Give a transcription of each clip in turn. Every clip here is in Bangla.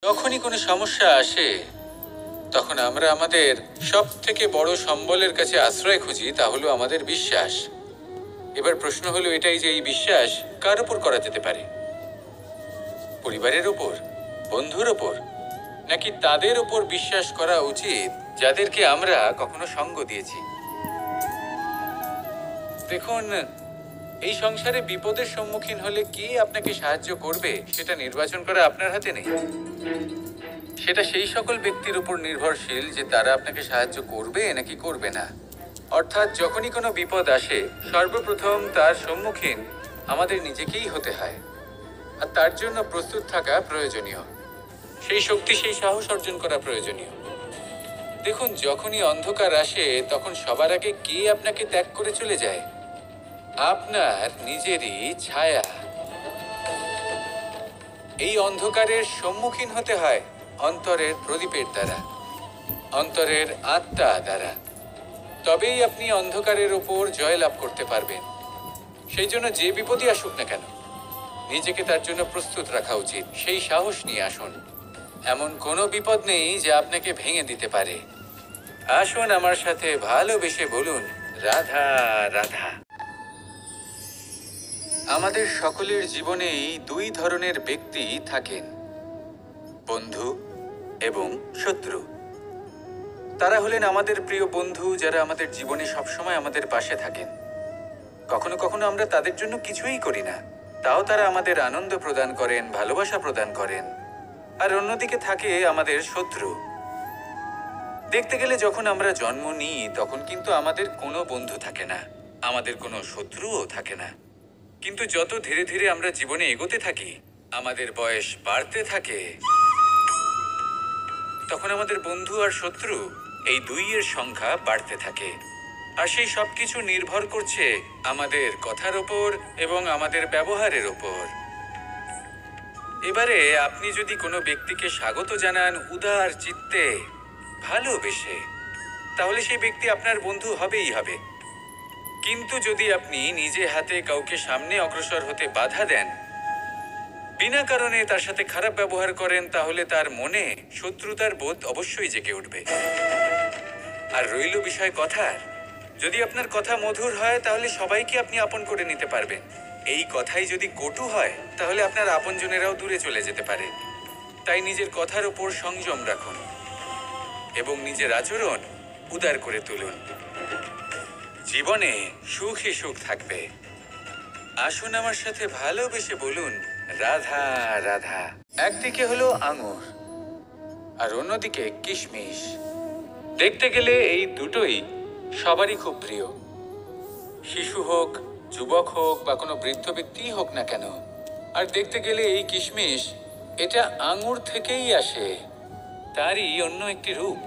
যখনই কোনো সমস্যা আসে তখন আমরা আমাদের সব থেকে বড় সম্বলের কাছে আশ্রয় খুঁজি, তা হলো আমাদের বিশ্বাস। এবার প্রশ্ন হলো এটাই যে এই বিশ্বাস কার উপর করা যেতে পারে? পরিবারের ওপর, বন্ধুর ওপর, নাকি তাদের ওপর বিশ্বাস করা উচিত যাদেরকে আমরা কখনো সঙ্গ দিয়েছি? দেখুন, এই সংসারে বিপদের সম্মুখীন হলে কে আপনাকে সাহায্য করবে সেটা নির্বাচন করা আপনার হাতে নেই। সেটা সেই সকল ব্যক্তির উপর নির্ভরশীল যে তারা আপনাকে সাহায্য করবে নাকি করবে না। অর্থাৎ যখনই কোনো বিপদ আসে সর্বপ্রথম তার সম্মুখীন আমাদের নিজেকেই হতে হয়, আর তার জন্য প্রস্তুত থাকা প্রয়োজনীয়। সেই শক্তি, সেই সাহস অর্জন করা প্রয়োজনীয়। দেখুন, যখনই অন্ধকার আসে তখন সবার আগে কে আপনাকে ত্যাগ করে চলে যায়? আপনার নিজেরই ছায়া। এই অন্ধকারের সম্মুখীন হতে হয় অন্তরের প্রদীপের দ্বারা, অন্তরের আত্মা দ্বারা। তবেই আপনি অন্ধকারের ওপর জয়লাভ করতে পারবেন। সেই জন্য যে বিপদই আসুক না কেন নিজেকে তার জন্য প্রস্তুত রাখা উচিত। সেই সাহস নিয়ে আসুন। এমন কোনো বিপদ নেই যা আপনাকে ভেঙে দিতে পারে। আসুন আমার সাথে ভালোবেসে বলুন, রাধা রাধা। আমাদের সকলের জীবনেই দুই ধরনের ব্যক্তি থাকেন, বন্ধু এবং শত্রু। তারা হলেন আমাদের প্রিয় বন্ধু, যারা আমাদের জীবনে সবসময় আমাদের পাশে থাকেন। কখনো কখনো আমরা তাদের জন্য কিছুই করি না, তাও তারা আমাদের আনন্দ প্রদান করেন, ভালোবাসা প্রদান করেন। আর অন্যদিকে থাকে আমাদের শত্রু। দেখতে গেলে যখন আমরা জন্ম নিই তখন কিন্তু আমাদের কোনো বন্ধু থাকে না, আমাদের কোনো শত্রুও থাকে না। কিন্তু যত ধীরে ধীরে আমরা জীবনে এগোতে থাকি, আমাদের বয়স বাড়তে থাকে, তখন আমাদের বন্ধু আর শত্রু এই দুইয়ের সংখ্যা বাড়তে থাকে। আর সেই সবকিছু নির্ভর করছে আমাদের কথার ওপর এবং আমাদের ব্যবহারের ওপর। এবারে আপনি যদি কোনো ব্যক্তিকে স্বাগত জানান উদার চিত্তে, ভালোবেসে, তাহলে সেই ব্যক্তি আপনার বন্ধু হবেই হবে। কিন্তু যদি আপনি নিজে হাতে কাউকে সামনে অগ্রসর হতে বাধা দেন, বিনা কারণে তার সাথে খারাপ ব্যবহার করেন, তাহলে তার মনে শত্রুতার বোধ অবশ্যই জেগে উঠবে। আর রইল বিষয় কথার, যদি আপনার কথা মধুর হয় তাহলে সবাইকে আপনি আপন করে নিতে পারবেন। এই কথাই যদি কটু হয় তাহলে আপনার আপনজনেরাও দূরে চলে যেতে পারে। তাই নিজের কথার ওপর সংযম রাখুন এবং নিজের আচরণ উদার করে তুলুন। জীবনে সুখী সুখ থাকবে। আসুন আমার সাথে ভালোবেসে বলুন, রাধা রাধা। একদিকে হলো আঙুর আর অন্যদিকে কিশমিশ। দেখতে গেলে এই দুটোই সবারই খুব প্রিয়। শিশু হোক, যুবক হোক বা কোনো বৃদ্ধ ব্যক্তিই হোক না কেন। আর দেখতে গেলে এই কিশমিশ, এটা আঙুর থেকেই আসে, তারই অন্য একটি রূপ।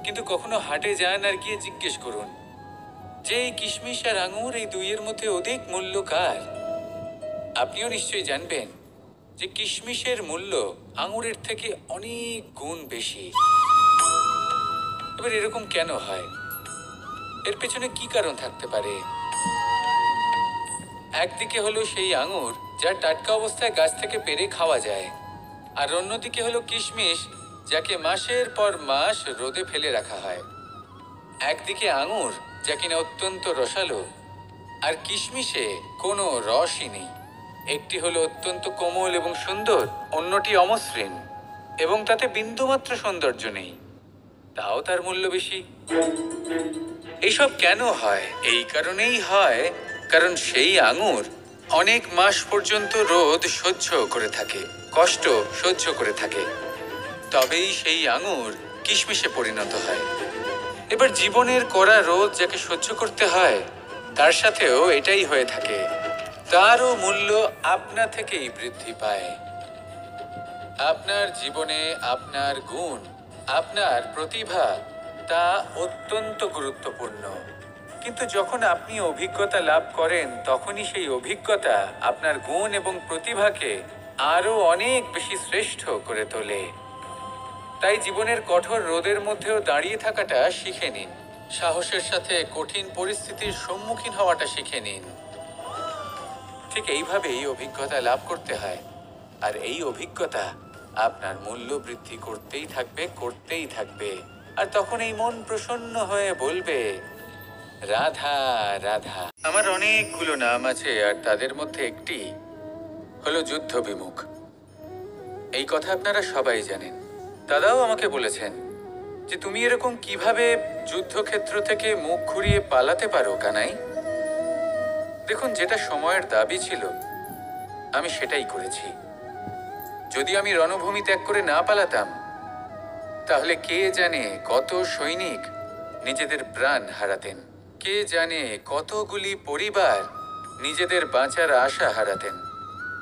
কিন্তু কখনো হাটে যান আর গিয়ে জিজ্ঞেস করুন যে এই কিশমিশ আর আঙুর, এই দুইয়ের মধ্যে অধিক মূল্য কার? আপনিও নিশ্চয়ই জানবেন যে কিশমিশের মূল্য আঙুরের থেকে অনেক গুণ বেশি। এবার এরকম কেন হয়? এর পেছনে কি কারণ থাকতে পারে? একদিকে হলো সেই আঙুর যা টাটকা অবস্থায় গাছ থেকে পেড়ে খাওয়া যায়, আর অন্যদিকে হলো কিশমিশ যাকে মাসের পর মাস রোদে ফেলে রাখা হয়। একদিকে আঙুর যা কিনা অত্যন্ত রসালো, আর কিশমিশে কোনো রসই নেই। একটি হলো অত্যন্ত কোমল এবং সুন্দর, অন্যটি অমসৃণ এবং তাতে বিন্দুমাত্র সৌন্দর্য নেই, তাও তার মূল্য বেশি। এইসব কেন হয়? এই কারণেই হয় কারণ সেই আঙুর অনেক মাস পর্যন্ত রোদ সহ্য করে থাকে, কষ্ট সহ্য করে থাকে, তবেই সেই আঙুর কিশমিশে পরিণত হয়। এবার জীবনের কড়া রোদ যাকে সহ্য করতে হয়, তার সাথেও এটাই হয়ে থাকে। তারও মূল্য আপনা থেকেই বৃদ্ধি পায়। আপনার জীবনে আপনার গুণ, আপনার প্রতিভা, তা অত্যন্ত গুরুত্বপূর্ণ। কিন্তু যখন আপনি অভিজ্ঞতা লাভ করেন তখনই সেই অভিজ্ঞতা আপনার গুণ এবং প্রতিভাকে আরো অনেক বেশি শ্রেষ্ঠ করে তোলে। তাই জীবনের কঠোর রোদের মধ্যেও দাঁড়িয়ে থাকাটা শিখে নিন। সাহসের সাথে কঠিন পরিস্থিতির সম্মুখীন হওয়াটা শিখে নিন। ঠিক এইভাবেই অভিজ্ঞতা লাভ করতে হয়। আর এই অভিজ্ঞতা আপনার মূল্য বৃদ্ধি করতেই থাকবে আর তখন এই মন প্রসন্ন হয়ে বলবে, রাধা রাধা। আমার অনেকগুলো নাম আছে আর তাদের মধ্যে একটি হলো যুদ্ধ বিমুখ। এই কথা আপনারা সবাই জানেন। দাদাও আমাকে বলেছেন যে তুমি এরকম কিভাবে যুদ্ধক্ষেত্র থেকে মুখ ঘুরিয়ে পালাতে পারো কানাই। দেখুন, যেটা সময়ের দাবি ছিল আমি সেটাই করেছি। যদি আমি রণভূমি ত্যাগ করে না পালাতাম তাহলে কে জানে কত সৈনিক নিজেদের প্রাণ হারাতেন, কে জানে কতগুলি পরিবার নিজেদের বাঁচার আশা হারাতেন,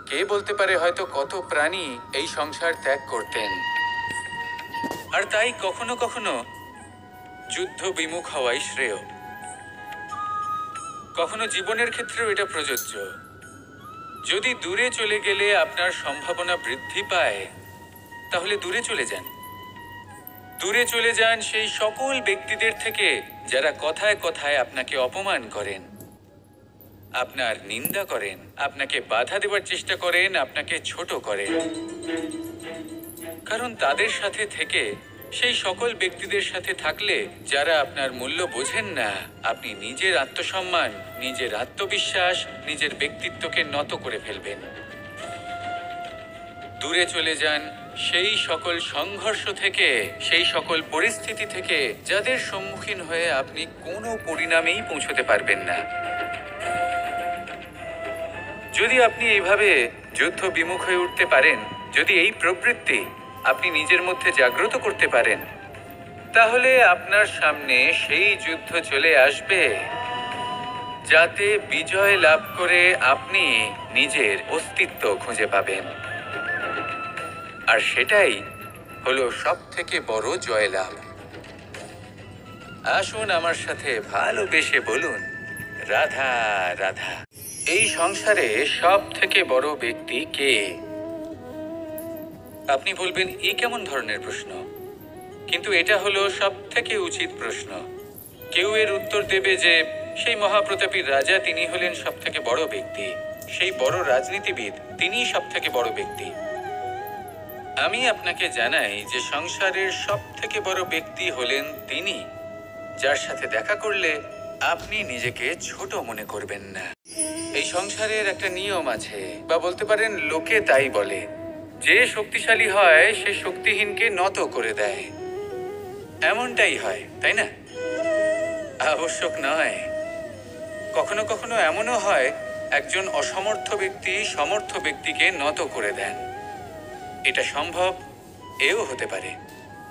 কে বলতে পারে হয়তো কত প্রাণী এই সংসার ত্যাগ করতেন। আর তাই কখনো কখনো যুদ্ধ বিমুখ হওয়াই শ্রেয়। কখনো জীবনের ক্ষেত্রেও এটা প্রযোজ্য। যদি দূরে চলে গেলে আপনার সম্ভাবনা বৃদ্ধি পায় তাহলে দূরে চলে যান। দূরে চলে যান সেই সকল ব্যক্তিদের থেকে যারা কথায় কথায় আপনাকে অপমান করেন, আপনার নিন্দা করেন, আপনাকে বাধা দেওয়ার চেষ্টা করেন, আপনাকে ছোট করেন। কারণ তাদের সাথে থেকে, সেই সকল ব্যক্তিদের সাথে থাকলে যারা আপনার মূল্য বোঝেন না, আপনি নিজের আত্মসম্মান, নিজের আত্মবিশ্বাস, নিজের ব্যক্তিত্বকে নত করে ফেলবেন। দূরে চলে যান সেই সকল সংঘর্ষ থেকে, সেই সকল পরিস্থিতি থেকে যাদের সম্মুখীন হয়ে আপনি কোনো পরিণামেই পৌঁছতে পারবেন না। যদি আপনি এইভাবে যুদ্ধ বিমুখ হয়ে উঠতে পারেন, যদি এই প্রবৃত্তি আপনি নিজের মধ্যে জাগ্রত করতে পারেন, তাহলে আপনার সামনে সেই যুদ্ধ চলে আসবে যাতে বিজয় লাভ করে আপনি নিজের অস্তিত্ব খুঁজে পাবেন। আর সেটাই হলো সবথেকে বড় জয়লাভ। আসুন আমার সাথে ভালোবেসে বলুন, রাধা রাধা। এই সংসারে সব থেকে বড় ব্যক্তি কে? আপনি বলবেন, এ কেমন ধরনের প্রশ্ন? কিন্তু এটা হলো সব থেকে উচিত প্রশ্ন। কেউ এর উত্তর দেবে যে সেই মহাপ্রতাপী রাজা, তিনি হলেন সব থেকে বড় ব্যক্তি, সেই বড় রাজনীতিবিদ, তিনিই সব থেকে বড় ব্যক্তি। আমি আপনাকে জানাই যে সংসারের সব থেকে বড় ব্যক্তি হলেন তিনি, যার সাথে দেখা করলে আপনি নিজেকে ছোট মনে করবেন না। এই সংসারের একটা নিয়ম আছে, বা বলতে পারেন লোকে তাই বলে, যে শক্তিশালী হয় সে শক্তিহীনকে নত করে দেয়। এমনটাই হয়, তাই না? আবশ্যক নয়। কখনো কখনো এমনও হয় একজন অসমর্থ ব্যক্তি সমর্থ ব্যক্তিকে নত করে দেন। এটা সম্ভব, এও হতে পারে।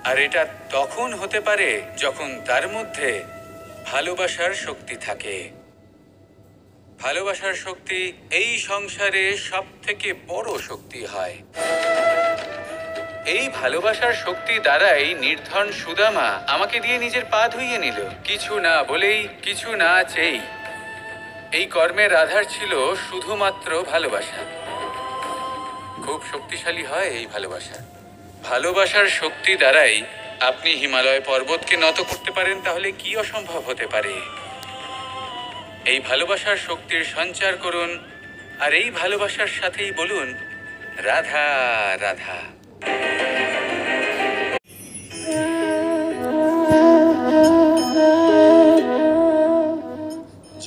আর এটা তখন হতে পারে যখন তার মধ্যে ভালোবাসার শক্তি থাকে। ভালোবাসার শক্তি এই সংসারে সব থেকে বড় শক্তি হয়। এই ভালোবাসার শক্তি দ্বারাই নির্ধন সুদামা আমাকে দিয়ে নিজের পা ধুইয়ে নিল, কিছু না বলেই, কিছু না চেয়েই। এই কর্মের আধার ছিল শুধুমাত্র ভালোবাসা। খুব শক্তিশালী হয় এই ভালোবাসা। ভালোবাসার শক্তি দ্বারাই আপনি হিমালয় পর্বতকে নত করতে পারেন, তাহলে কি অসম্ভব হতে পারে? এই ভালোবাসার শক্তির সঞ্চার করুন, আর এই ভালোবাসার সাথেই বলুন, রাধা রাধা।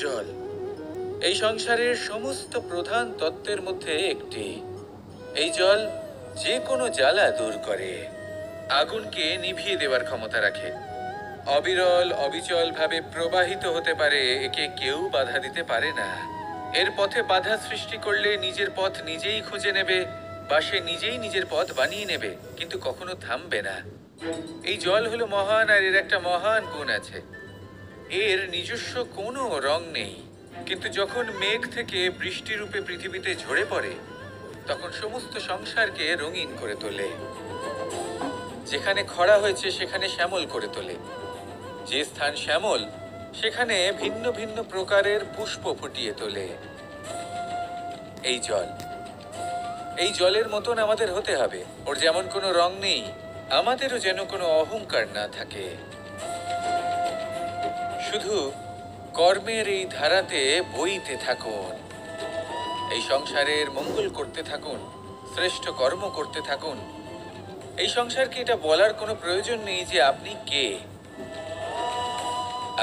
জল এই সংসারের সমস্ত প্রধান তত্ত্বের মধ্যে একটি। এই জল যে কোনো জ্বালা দূর করে, আগুনকে নিভিয়ে দেওয়ার ক্ষমতা রাখে। অবিরল অবিচল ভাবে প্রবাহিত হতে পারে, একে কেউ বাধা দিতে পারে না। এর পথে বাধা সৃষ্টি করলে নিজের পথ নিজেই খুঁজে নেবে, বা সে নিজেই নিজের পথ বানিয়ে নেবে, কিন্তু কখনো থামবে না। এই জল হলো মহান, আর এর একটা মহান গুণ আছে, এর নিজস্ব কোনো রং নেই। কিন্তু যখন মেঘ থেকে বৃষ্টি রূপে পৃথিবীতে ঝরে পড়ে, তখন সমস্ত সংসারকে রঙিন করে তোলে। যেখানে খরা হয়েছে সেখানে শ্যামল করে তোলে। যে স্থান শ্যামল, সেখানে ভিন্ন ভিন্ন প্রকারের পুষ্প ফুটিয়ে তোলে। এই জল, এই জলের মতন আমাদের হতে হবে। ওর যেমন কোনো রং নেই, আমাদেরও যেন কোনো অহংকার না থাকে। শুধু কর্মের এই ধারাতে বইতে থাকুন, এই সংসারের মঙ্গল করতে থাকুন, শ্রেষ্ঠ কর্ম করতে থাকুন, এই সংসারকে এটা বলার কোনো প্রয়োজন নেই যে আপনি কে।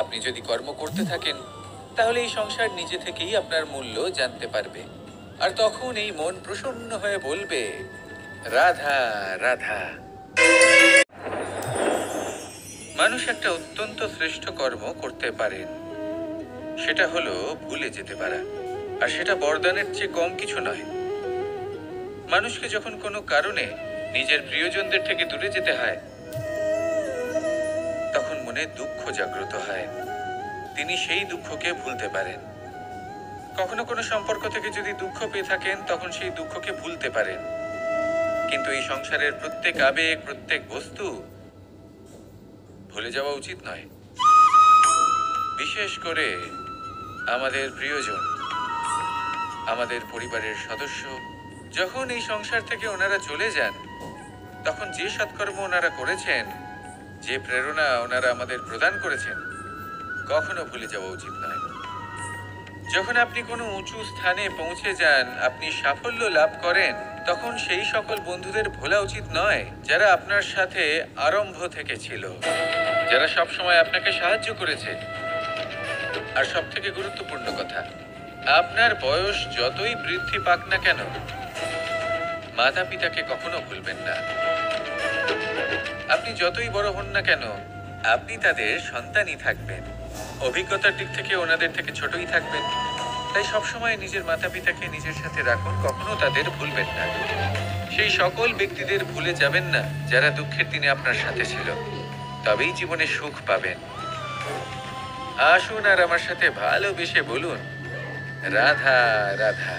আপনি যদি কর্ম করতে থাকেন তাহলে এই সংসার নিজে থেকেই আপনার মূল্য জানতে পারবে। আর তখন এই মন প্রসন্ন হয়ে বলবে, রাধা রাধা। মানুষ একটা অত্যন্ত শ্রেষ্ঠ কর্ম করতে পারেন, সেটা হলো ভুলে যেতে পারা। আর সেটা বরদানের চেয়ে কম কিছু নয়। মানুষকে যখন কোনো কারণে নিজের প্রিয়জনদের থেকে দূরে যেতে হয়, তখন মনে দুঃখ জাগ্রত হয়। তিনি সেই দুঃখকে ভুলতে পারেন। কখনো কোনো সম্পর্ক থেকে যদি দুঃখ পেয়ে থাকেন, তখন সেই দুঃখকে ভুলতে পারেন। কিন্তু এই সংসারের প্রত্যেক আবেগ, প্রত্যেক বস্তু ভুলে যাওয়া উচিত নয়। বিশেষ করে আমাদের প্রিয়জন, আমাদের পরিবারের সদস্য। যখন এই সংসার থেকে ওনারা চলে যান, তখন যে সৎকর্ম ওনারা করেছেন, যে প্রেরণা ওনারা আমাদের প্রদান করেছেন, কখনো ভুলে যাওয়া উচিত নয়। যখন আপনি কোনো উঁচু স্থানে পৌঁছে যান, আপনি সাফল্য লাভ করেন, তখন সেই সকল বন্ধুদের ভোলা উচিত নয় যারা আপনার সাথে আরম্ভ থেকে ছিল, যারা সবসময় আপনাকে সাহায্য করেছে। আর সব থেকে গুরুত্বপূর্ণ কথা, আপনার বয়স যতই বৃদ্ধি পাক না কেন, মাতা পিতাকে কখনো ভুলবেন না। আপনি যতই বড় হন না কেন, আপনি তাদের সন্তানই থাকবেন। অভিজ্ঞতার দিক থেকে ওনাদের থেকে ছোটই থাকবেন। তাই সবসময় নিজের মাতা পিতাকে নিজের সাথে রাখুন, কখনো তাদের ভুলবেন না। সেই সকল ব্যক্তিদের ভুলে যাবেন না যারা দুঃখের দিনে আপনার সাথে ছিল, তবেই জীবনে সুখ পাবেন। আসুন আর আমার সাথে ভালোবেসে বলুন, রাধা রাধা।